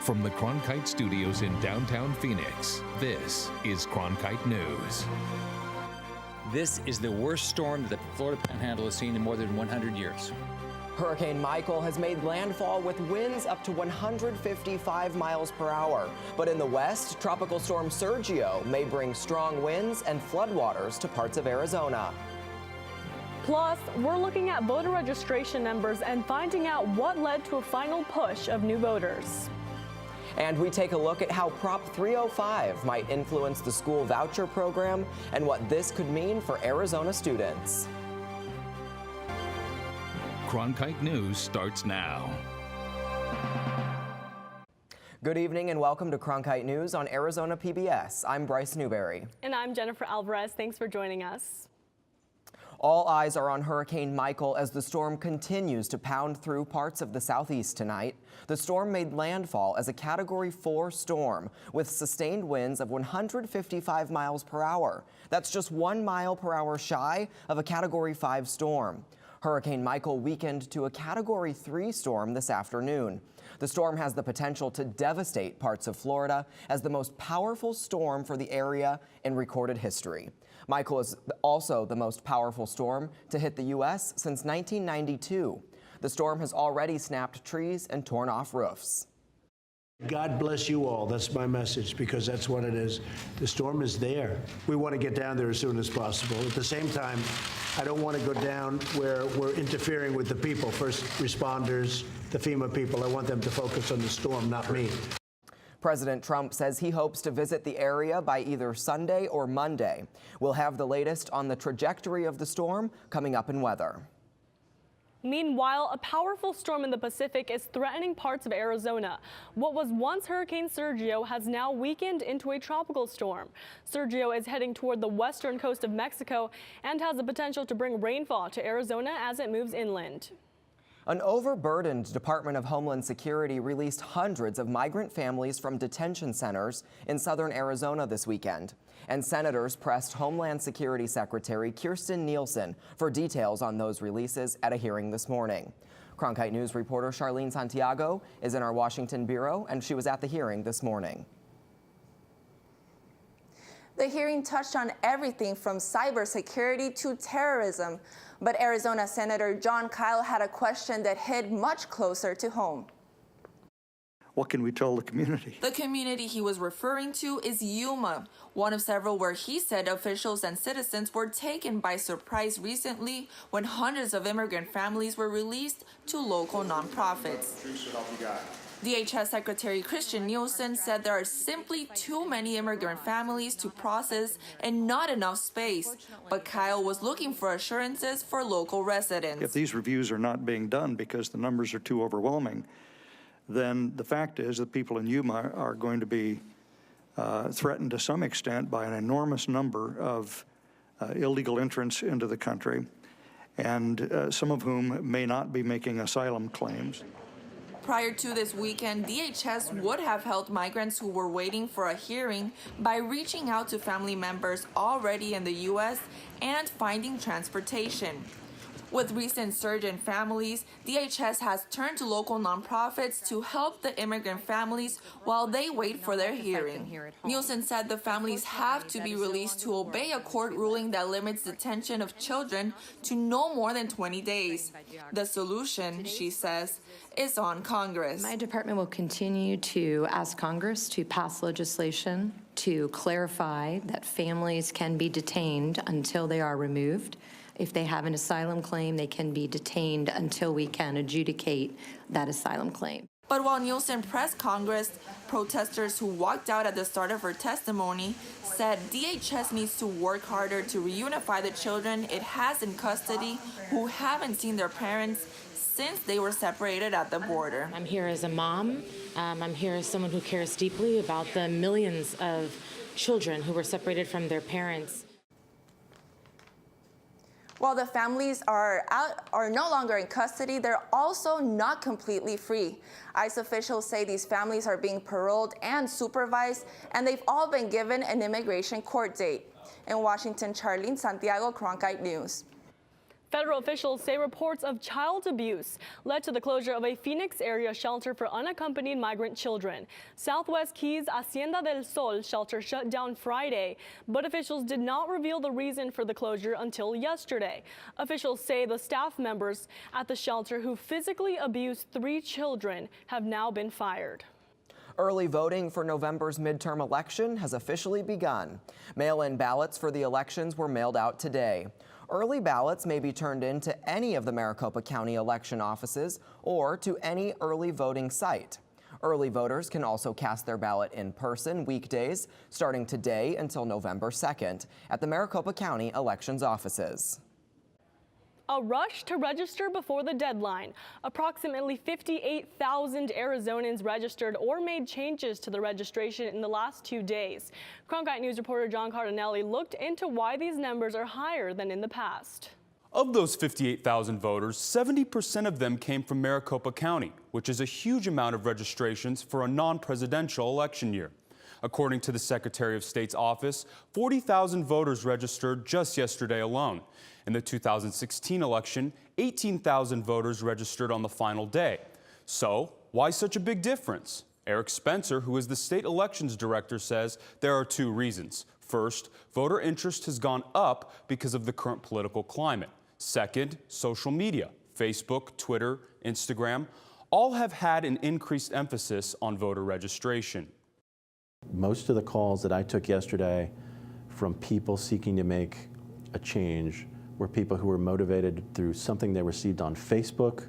From the Cronkite studios in downtown Phoenix, this is Cronkite News. This is the worst storm that the Florida Panhandle has seen in more than 100 years. Hurricane Michael has made landfall with winds up to 155 miles per hour. But in the west, Tropical Storm Sergio may bring strong winds and floodwaters to parts of Arizona. Plus, we're looking at voter registration numbers and finding out what led to a final push of new voters. And we take a look at how Prop 305 might influence the school voucher program and what this could mean for Arizona students. Cronkite News starts now. Good evening and welcome to Cronkite News on Arizona PBS. I'm Bryce Newberry. And I'm Jennifer Alvarez. Thanks for joining us. All eyes are on Hurricane Michael as the storm continues to pound through parts of the southeast tonight. The storm made landfall as a Category 4 storm with sustained winds of 155 miles per hour. That's just 1 mile per hour shy of a Category 5 storm. Hurricane Michael weakened to a Category 3 storm this afternoon. The storm has the potential to devastate parts of Florida as the most powerful storm for the area in recorded history. Michael is also the most powerful storm to hit the U.S. since 1992. The storm has already snapped trees and torn off roofs. God bless you all. That's my message, because that's what it is. The storm is there. We want to get down there as soon as possible. At the same time, I don't want to go down where we're interfering with the people, first responders, the FEMA people. I want them to focus on the storm, not me. President Trump says he hopes to visit the area by either Sunday or Monday. We'll have the latest on the trajectory of the storm coming up in weather. Meanwhile, a powerful storm in the Pacific is threatening parts of Arizona. What was once Hurricane Sergio has now weakened into a tropical storm. Sergio is heading toward the western coast of Mexico and has the potential to bring rainfall to Arizona as it moves inland. An overburdened Department of Homeland Security released hundreds of migrant families from detention centers in southern Arizona this weekend. And senators pressed Homeland Security Secretary Kirstjen Nielsen for details on those releases at a hearing this morning. Cronkite News reporter Charlene Santiago is in our Washington bureau, and she was at the hearing this morning. The hearing touched on everything from cybersecurity to terrorism. But Arizona Senator Jon Kyl had a question that hit much closer to home. What can we tell the community? The community he was referring to is Yuma, one of several where he said officials and citizens were taken by surprise recently when hundreds of immigrant families were released to local nonprofits. DHS Secretary Kirstjen Nielsen said there are simply too many immigrant families to process and not enough space. But Kyl was looking for assurances for local residents. If these reviews are not being done because the numbers are too overwhelming, then the fact is that people in Yuma are going to be threatened to some extent by an enormous number of illegal entrants into the country, and some of whom may not be making asylum claims. Prior to this weekend, DHS would have helped migrants who were waiting for a hearing by reaching out to family members already in the U.S. and finding transportation. With recent surge in families, DHS has turned to local nonprofits to help the immigrant families while they wait for their hearing. Nielsen said the families have to be released to obey a court ruling that limits detention of children to no more than 20 days. The solution, she says, is on Congress. My department will continue to ask Congress to pass legislation to clarify that families can be detained until they are removed. If they have an asylum claim, they can be detained until we can adjudicate that asylum claim. But while Nielsen pressed Congress, protesters who walked out at the start of her testimony said DHS needs to work harder to reunify the children it has in custody who haven't seen their parents since they were separated at the border. I'm here as a mom. I'm here as someone who cares deeply about the millions of children who were separated from their parents. While the families are no longer in custody, they're also not completely free. ICE officials say these families are being paroled and supervised, and they've all been given an immigration court date. In Washington, Charlene Santiago, Cronkite News. Federal officials say reports of child abuse led to the closure of a Phoenix area shelter for unaccompanied migrant children. Southwest Keys Hacienda del Sol shelter shut down Friday, but officials did not reveal the reason for the closure until yesterday. Officials say the staff members at the shelter who physically abused 3 children have now been fired. Early voting for November's midterm election has officially begun. Mail-in ballots for the elections were mailed out today. Early ballots may be turned in to any of the Maricopa County election offices or to any early voting site. Early voters can also cast their ballot in person weekdays starting today until November 2nd at the Maricopa County elections offices. A rush to register before the deadline. Approximately 58,000 Arizonans registered or made changes to the registration in the last 2 days. Cronkite News reporter John Cardinelli looked into why these numbers are higher than in the past. Of those 58,000 voters, 70% of them came from Maricopa County, which is a huge amount of registrations for a non-presidential election year. According to the Secretary of State's office, 40,000 voters registered just yesterday alone. In the 2016 election, 18,000 voters registered on the final day. So, why such a big difference? Eric Spencer, who is the state elections director, says there are 2 reasons. First, voter interest has gone up because of the current political climate. Second, social media, Facebook, Twitter, Instagram, all have had an increased emphasis on voter registration. Most of the calls that I took yesterday from people seeking to make a change were people who were motivated through something they received on Facebook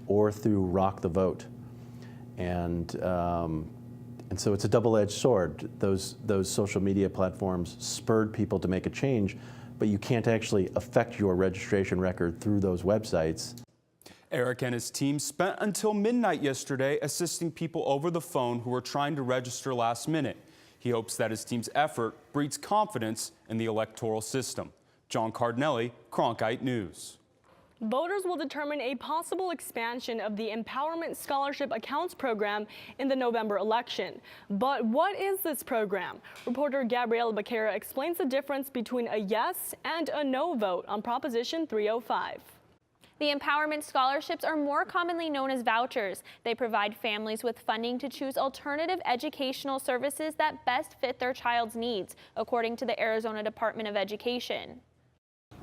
or through Rock the Vote. And so it's a double-edged sword. Those social media platforms spurred people to make a change, but you can't actually affect your registration record through those websites. Eric and his team spent until midnight yesterday assisting people over the phone who were trying to register last minute. He hopes that his team's effort breeds confidence in the electoral system. John Cardinelli, Cronkite News. Voters will determine a possible expansion of the Empowerment Scholarship Accounts program in the November election. But what is this program? Reporter Gabriela Becerra explains the difference between a yes and a no vote on Proposition 305. The Empowerment Scholarships are more commonly known as vouchers. They provide families with funding to choose alternative educational services that best fit their child's needs, according to the Arizona Department of Education.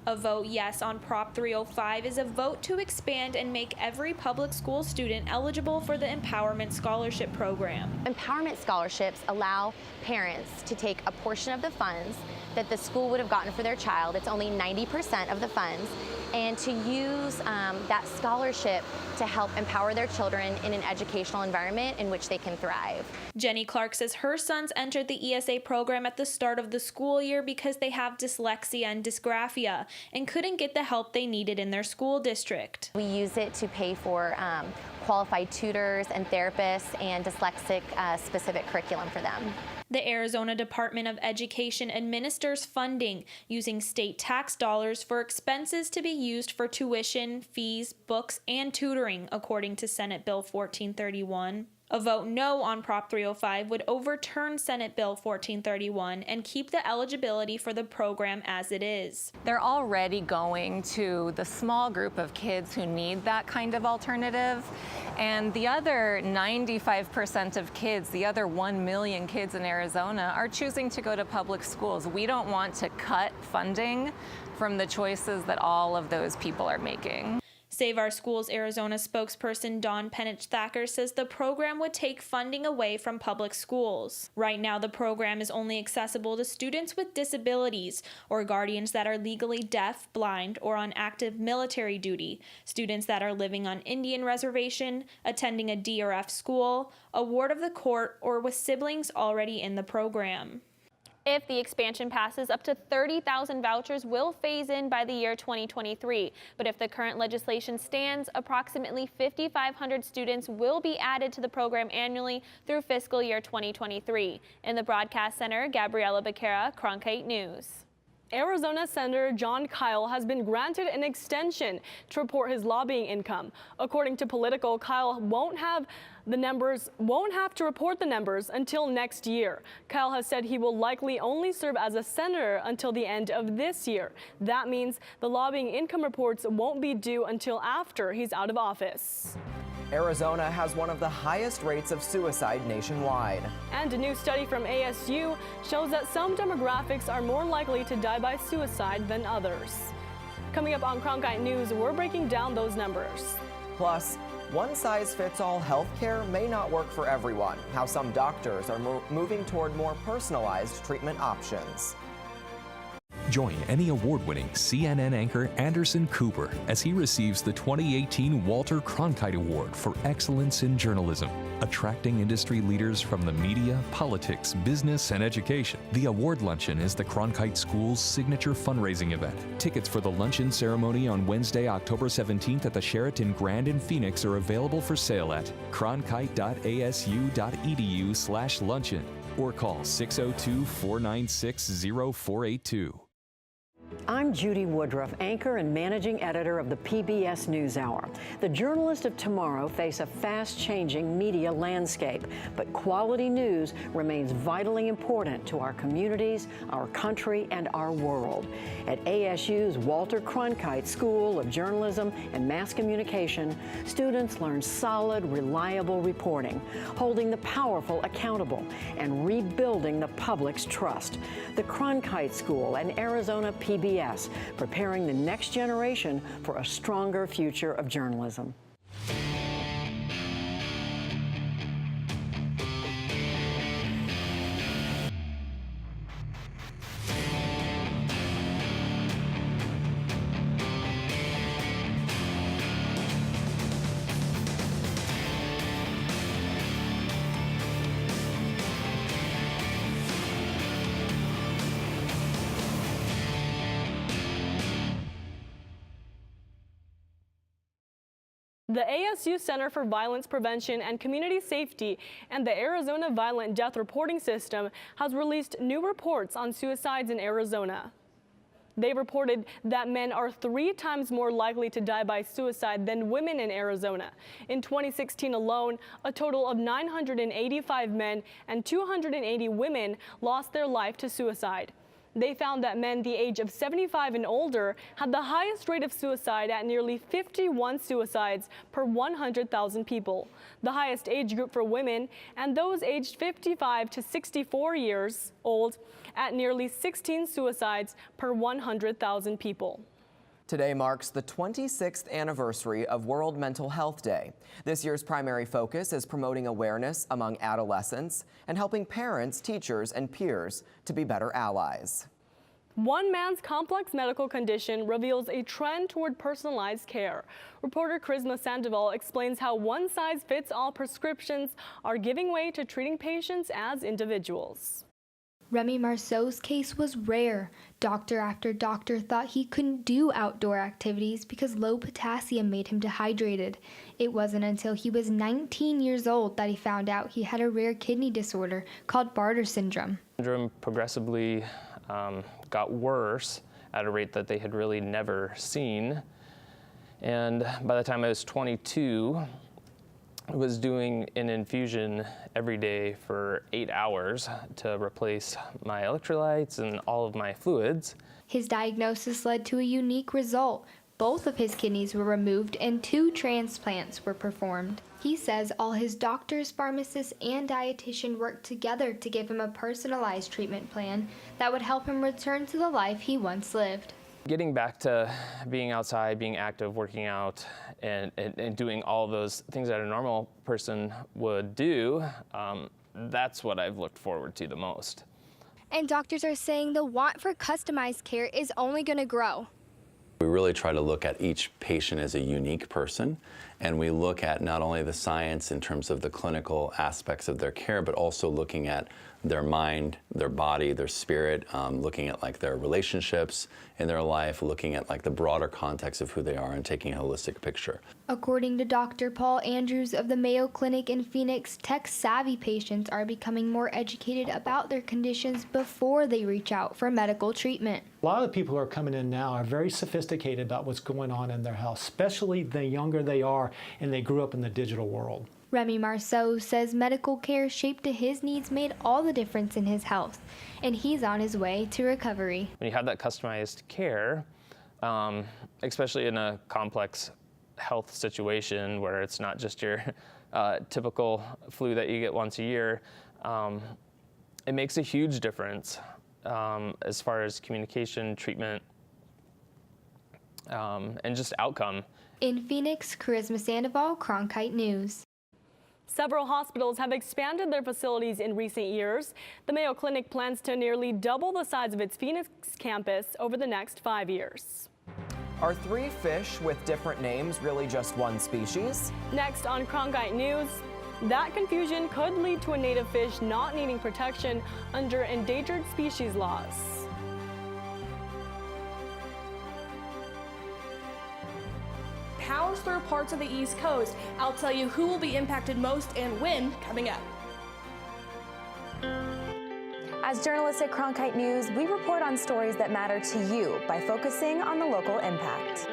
A vote yes on Prop 305 is a vote to expand and make every public school student eligible for the Empowerment Scholarship Program. Empowerment scholarships allow parents to take a portion of the funds that the school would have gotten for their child. It's only 90% of the funds, and to use that scholarship to help empower their children in an educational environment in which they can thrive. Jenny Clark says her sons entered the ESA program at the start of the school year because they have dyslexia and dysgraphia and couldn't get the help they needed in their school district. We use it to pay for qualified tutors and therapists and dyslexic specific curriculum for them. The Arizona Department of Education administers funding using state tax dollars for expenses to be used for tuition, fees, books, and tutoring, according to Senate Bill 1431. A vote no on Prop 305 would overturn Senate Bill 1431 and keep the eligibility for the program as it is. They're already going to the small group of kids who need that kind of alternative. And the other 95% of kids, the other 1 million kids in Arizona, are choosing to go to public schools. We don't want to cut funding from the choices that all of those people are making. Save Our Schools Arizona spokesperson Dawn Penich-Thacker says the program would take funding away from public schools. Right now, the program is only accessible to students with disabilities or guardians that are legally deaf, blind, or on active military duty, students that are living on Indian reservation, attending a D or F school, a ward of the court, or with siblings already in the program. If the expansion passes, up to 30,000 vouchers will phase in by the year 2023. But if the current legislation stands, approximately 5,500 students will be added to the program annually through fiscal year 2023. In the Broadcast Center, Gabriela Becerra, Cronkite News. Arizona Senator John Kyle has been granted an extension to report his lobbying income. According to Politico, Kyle won't have to report the numbers until next year. Kyle has said he will likely only serve as a senator until the end of this year. That means the lobbying income reports won't be due until after he's out of office. Arizona has one of the highest rates of suicide nationwide. And a new study from ASU shows that some demographics are more likely to die by suicide than others. Coming up on Cronkite News, we're breaking down those numbers. Plus, one-size-fits-all healthcare may not work for everyone. How some doctors are moving toward more personalized treatment options. Join Emmy Award-winning CNN anchor Anderson Cooper as he receives the 2018 Walter Cronkite Award for Excellence in Journalism, attracting industry leaders from the media, politics, business, and education. The award luncheon is the Cronkite School's signature fundraising event. Tickets for the luncheon ceremony on Wednesday, October 17th at the Sheraton Grand in Phoenix are available for sale at cronkite.asu.edu/luncheon or call 602-496-0482. I'm Judy Woodruff, anchor and managing editor of the PBS NewsHour. The journalists of tomorrow face a fast-changing media landscape, but quality news remains vitally important to our communities, our country, and our world. At ASU's Walter Cronkite School of Journalism and Mass Communication, students learn solid, reliable reporting, holding the powerful accountable, and rebuilding the public's trust. The Cronkite School and Arizona PBS, preparing the next generation for a stronger future of journalism. The ASU Center for Violence Prevention and Community Safety and the Arizona Violent Death Reporting System has released new reports on suicides in Arizona. They reported that men are 3 times more likely to die by suicide than women in Arizona. In 2016 alone, a total of 985 men and 280 women lost their life to suicide. They found that men the age of 75 and older had the highest rate of suicide at nearly 51 suicides per 100,000 people, the highest age group for women, and those aged 55 to 64 years old at nearly 16 suicides per 100,000 people. Today marks the 26th anniversary of World Mental Health Day. This year's primary focus is promoting awareness among adolescents and helping parents, teachers, and peers to be better allies. One man's complex medical condition reveals a trend toward personalized care. Reporter Charisma Sandoval explains how one-size-fits-all prescriptions are giving way to treating patients as individuals. Remy Marceau's case was rare. Doctor after doctor thought he couldn't do outdoor activities because low potassium made him dehydrated. It wasn't until he was 19 years old that he found out he had a rare kidney disorder called Bartter syndrome. Syndrome progressively got worse at a rate that they had really never seen. And by the time I was 22, I was doing an infusion every day for 8 hours to replace my electrolytes and all of my fluids. His diagnosis led to a unique result. Both of his kidneys were removed and 2 transplants were performed. He says all his doctors, pharmacists, and dietitian worked together to give him a personalized treatment plan that would help him return to the life he once lived. Getting back to being outside, being active, working out, and doing all those things that a normal person would do, that's what I've looked forward to the most. And doctors are saying the want for customized care is only going to grow. We really try to look at each patient as a unique person and we look at not only the science in terms of the clinical aspects of their care, but also looking at their mind, their body, their spirit, looking at like their relationships in their life, looking at like the broader context of who they are and taking a holistic picture. According to Dr. Paul Andrews of the Mayo Clinic in Phoenix, tech-savvy patients are becoming more educated about their conditions before they reach out for medical treatment. A lot of the people who are coming in now are very sophisticated about what's going on in their health, especially the younger they are and they grew up in the digital world. Remy Marceau says medical care shaped to his needs made all the difference in his health, and he's on his way to recovery. When you have that customized care, especially in a complex health situation where it's not just your typical flu that you get once a year, it makes a huge difference as far as communication, treatment, and just outcome. In Phoenix, Charisma Sandoval, Cronkite News. Several hospitals have expanded their facilities in recent years. The Mayo Clinic plans to nearly double the size of its Phoenix campus over the next 5 years. Are 3 fish with different names really just one species? Next on Cronkite News, that confusion could lead to a native fish not needing protection under endangered species laws. Powers through parts of the East Coast. I'll tell you who will be impacted most and when coming up. As journalists at Cronkite News, we report on stories that matter to you by focusing on the local impact.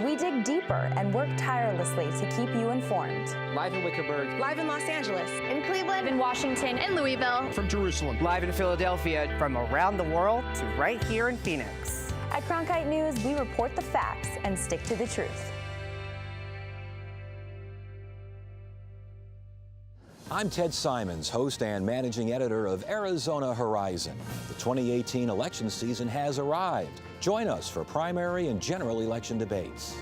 We dig deeper and work tirelessly to keep you informed. Live in Wickerburg. Live in Los Angeles. In Cleveland. In Washington. In Louisville. From Jerusalem. Live in Philadelphia. From around the world to right here in Phoenix. At Cronkite News, we report the facts and stick to the truth. I'm Ted Simons, host and managing editor of Arizona Horizon. The 2018 election season has arrived. Join us for primary and general election debates.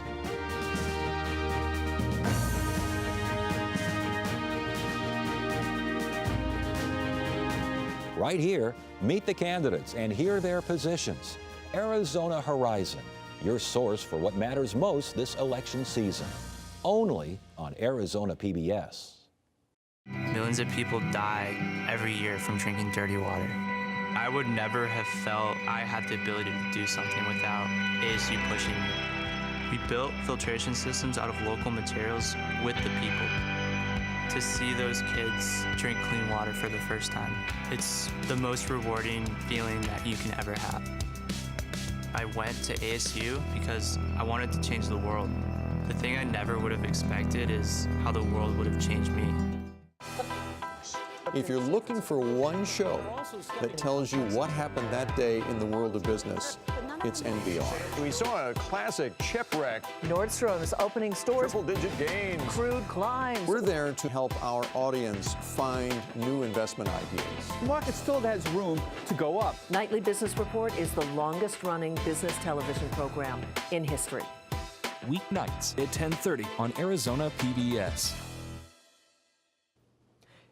Right here, meet the candidates and hear their positions. Arizona Horizon, your source for what matters most this election season. Only on Arizona PBS. Millions of people die every year from drinking dirty water. I would never have felt I had the ability to do something without ASU pushing me. We built filtration systems out of local materials with the people. To see those kids drink clean water for the first time, it's the most rewarding feeling that you can ever have. I went to ASU because I wanted to change the world. The thing I never would have expected is how the world would have changed me. If you're looking for one show that tells you what happened that day in the world of business, it's NBR. We saw a classic shipwreck. Nordstrom's opening stores. Triple-digit gains. Crude climbs. We're there to help our audience find new investment ideas. The market still has room to go up. Nightly Business Report is the longest-running business television program in history. Weeknights at 10:30 on Arizona PBS.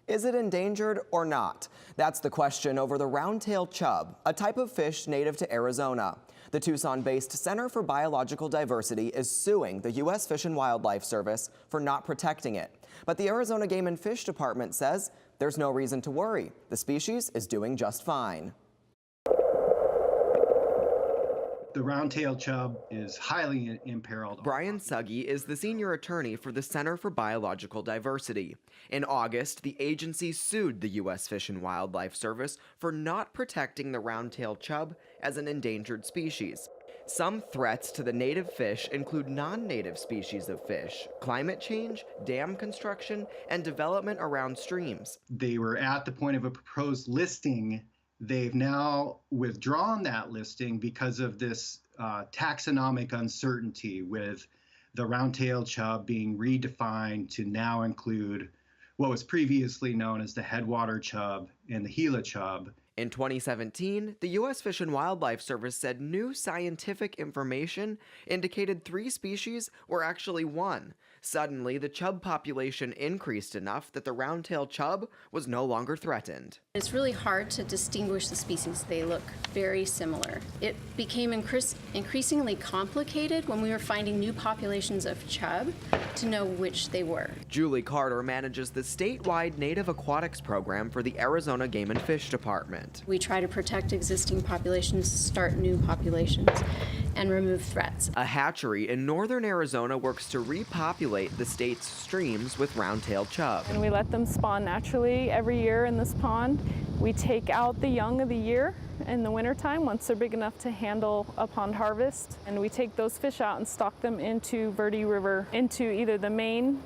Is it endangered or not? That's the question over the round-tailed chub, a type of fish native to Arizona. The Tucson-based Center for Biological Diversity is suing the U.S. Fish and Wildlife Service for not protecting it. But the Arizona Game and Fish Department says there's no reason to worry. The species is doing just fine. The round-tailed chub is highly imperiled. Brian Suggy is the senior attorney for the Center for Biological Diversity. In August, the agency sued the U.S. Fish and Wildlife Service for not protecting the round-tailed chub as an endangered species. Some threats to the native fish include non-native species of fish, climate change, dam construction, and development around streams. They were at the point of a proposed listing. They've now withdrawn that listing because of this taxonomic uncertainty, with the round-tailed chub being redefined to now include what was previously known as the headwater chub and the Gila chub. In 2017, the U.S. Fish and Wildlife Service said new scientific information indicated 3 species were actually 1. Suddenly, the chub population increased enough that the round-tailed chub was no longer threatened. It's really hard to distinguish the species. They look very similar. It became increasingly complicated when we were finding new populations of chub to know which they were. Julie Carter manages the statewide Native Aquatics program for the Arizona Game and Fish Department. We try to protect existing populations, start new populations, and remove threats. A hatchery in northern Arizona works to repopulate the state's streams with round-tailed chub. And we let them spawn naturally every year in this pond. We take out the young of the year in the wintertime once they're big enough to handle a pond harvest. And we take those fish out and stock them into Verde River, into either the main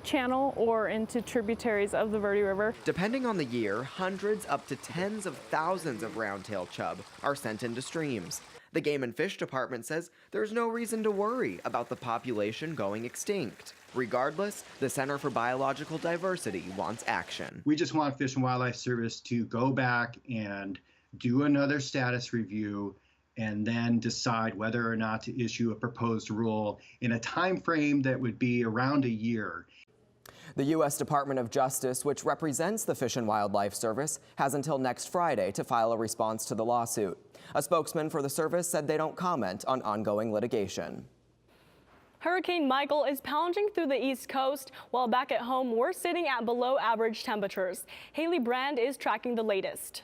channel or into tributaries of the Verde River. Depending on the year, hundreds up to tens of thousands of round-tailed chub are sent into streams. The Game and Fish Department says there's no reason to worry about the population going extinct. Regardless, the Center for Biological Diversity wants action. We just want Fish and Wildlife Service to go back and do another status review and then decide whether or not to issue a proposed rule in a time frame that would be around a year. The U.S. Department of Justice, which represents the Fish and Wildlife Service, has until next Friday to file a response to the lawsuit. A spokesman for the service said they don't comment on ongoing litigation. Hurricane Michael is pounding through the East Coast, while back at home we're sitting at below average temperatures. Haley Brand is tracking the latest.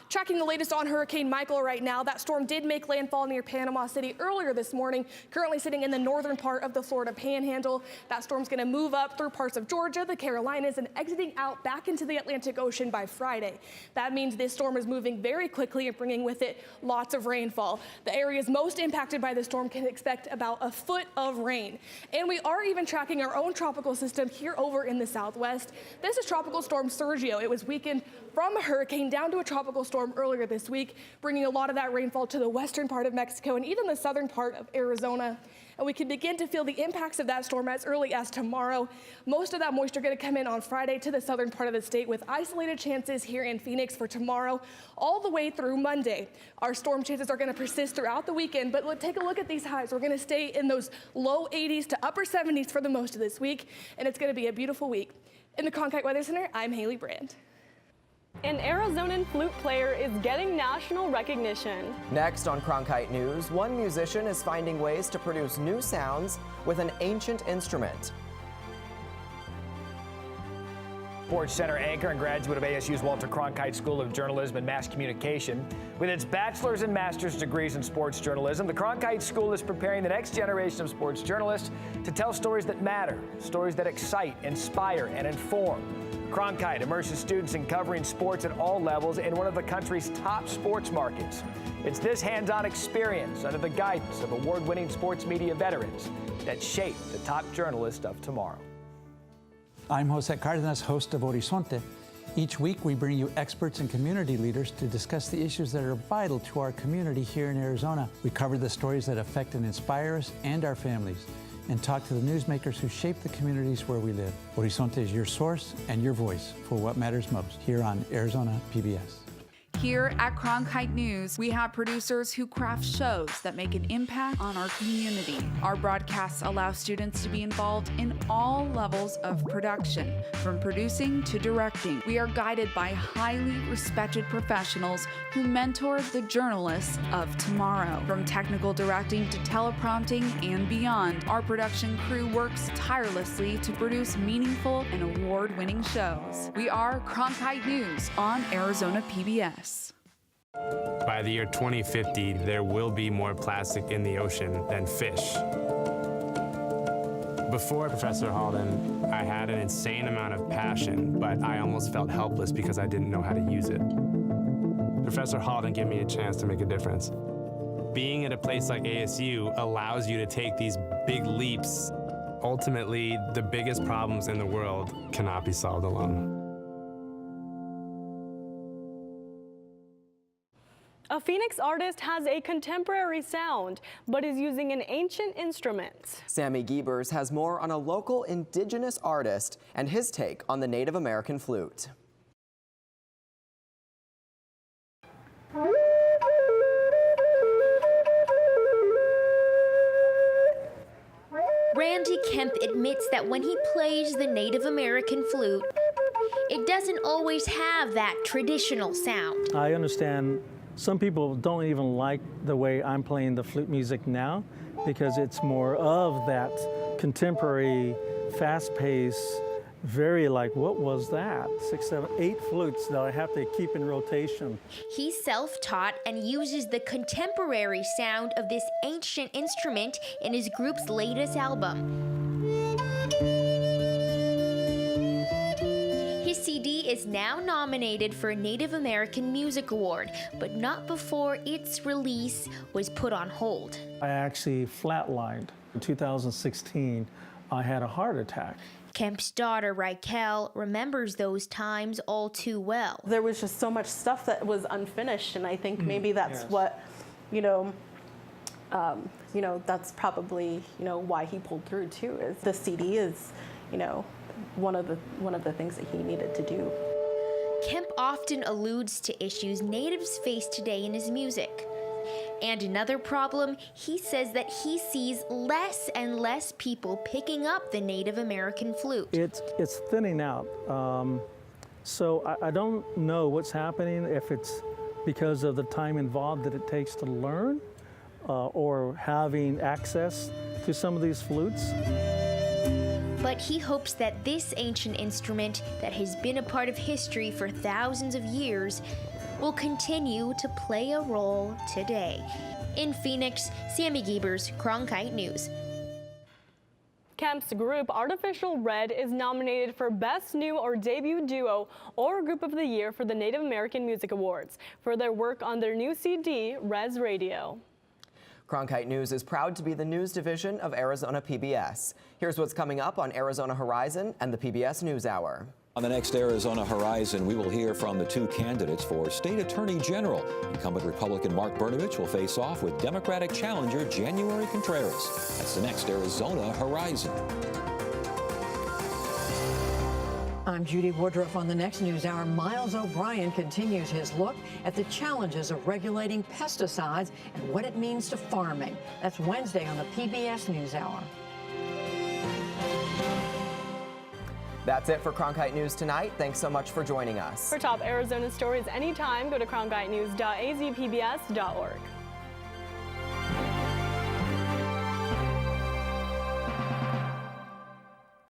Tracking the latest on Hurricane Michael right now. That storm did make landfall near Panama City earlier this morning, currently sitting in the northern part of the Florida Panhandle. That storm's going to move up through parts of Georgia, the Carolinas, and exiting out back into the Atlantic Ocean by Friday. That means this storm is moving very quickly and bringing with it lots of rainfall. The areas most impacted by the storm can expect about a foot of rain. And we are even tracking our own tropical system here over in the southwest. This is Tropical Storm Sergio. It was weakened from a hurricane down to a tropical storm earlier this week, bringing a lot of that rainfall to the western part of Mexico and even the southern part of Arizona. And we can begin to feel the impacts of that storm as early as tomorrow. Most of that moisture going to come in on Friday to the southern part of the state with isolated chances here in Phoenix for tomorrow all the way through Monday. Our storm chances are going to persist throughout the weekend, but take a look at these highs. We're going to stay in those low 80s to upper 70s for the most of this week, and it's going to be a beautiful week. In the Cronkite Weather Center, I'm Haley Brand. An Arizonan flute player is getting national recognition. Next on Cronkite News, one musician is finding ways to produce new sounds with an ancient instrument. Sports Center anchor and graduate of ASU's Walter Cronkite School of Journalism and Mass Communication. With its bachelor's and master's degrees in sports journalism, the Cronkite School is preparing the next generation of sports journalists to tell stories that matter, stories that excite, inspire, and inform. Cronkite immerses students in covering sports at all levels in one of the country's top sports markets. It's this hands-on experience under the guidance of award-winning sports media veterans that shape the top journalists of tomorrow. I'm Jose Cardenas, host of Horizonte. Each week, we bring you experts and community leaders to discuss the issues that are vital to our community here in Arizona. We cover the stories that affect and inspire us and our families, and talk to the newsmakers who shape the communities where we live. Horizonte is your source and your voice for what matters most here on Arizona PBS. Here at Cronkite News, we have producers who craft shows that make an impact on our community. Our broadcasts allow students to be involved in all levels of production, from producing to directing. We are guided by highly respected professionals who mentor the journalists of tomorrow. From technical directing to teleprompting and beyond, our production crew works tirelessly to produce meaningful and award-winning shows. We are Cronkite News on Arizona PBS. By the year 2050, there will be more plastic in the ocean than fish. Before Professor Halden, I had an insane amount of passion, but I almost felt helpless because I didn't know how to use it. Professor Halden gave me a chance to make a difference. Being at a place like ASU allows you to take these big leaps. Ultimately, the biggest problems in the world cannot be solved alone. A Phoenix artist has a contemporary sound, but is using an ancient instrument. Sammy Giebers has more on a local indigenous artist and his take on the Native American flute. Randy Kemp admits that when he plays the Native American flute, it doesn't always have that traditional sound. I understand some people don't even like the way I'm playing the flute music now because it's more of that contemporary, fast-paced, very like, what was that? 6, 7, 8 flutes that I have to keep in rotation. He's self-taught and uses the contemporary sound of this ancient instrument in his group's latest album. His CD is now nominated for a Native American Music Award, but not before its release was put on hold. I actually flatlined. In 2016, I had a heart attack. Kemp's daughter, Raquel, remembers those times all too well. There was just so much stuff that was unfinished, and I think maybe that's what, that's probably, why he pulled through too. Is the CD is, one of the things that he needed to do. Kemp often alludes to issues natives face today in his music. And another problem, he says that he sees less and less people picking up the Native American flute. It's thinning out. So I don't know what's happening, if it's because of the time involved that it takes to learn or having access to some of these flutes. But he hopes that this ancient instrument that has been a part of history for thousands of years will continue to play a role today. In Phoenix, Sammy Giebers, Cronkite News. Kemp's group Artificial Red is nominated for Best New or Debut Duo or Group of the Year for the Native American Music Awards for their work on their new CD, Res Radio. Cronkite News is proud to be the news division of Arizona PBS. Here's what's coming up on Arizona Horizon and the PBS NewsHour. On the next Arizona Horizon, we will hear from the 2 candidates for State Attorney General. Incumbent Republican Mark Brnovich will face off with Democratic challenger January Contreras. That's the next Arizona Horizon. I'm Judy Woodruff. On the next NewsHour, Miles O'Brien continues his look at the challenges of regulating pesticides and what it means to farming. That's Wednesday on the PBS NewsHour. That's it for Cronkite News tonight. Thanks so much for joining us. For top Arizona stories anytime, go to cronkitenews.azpbs.org.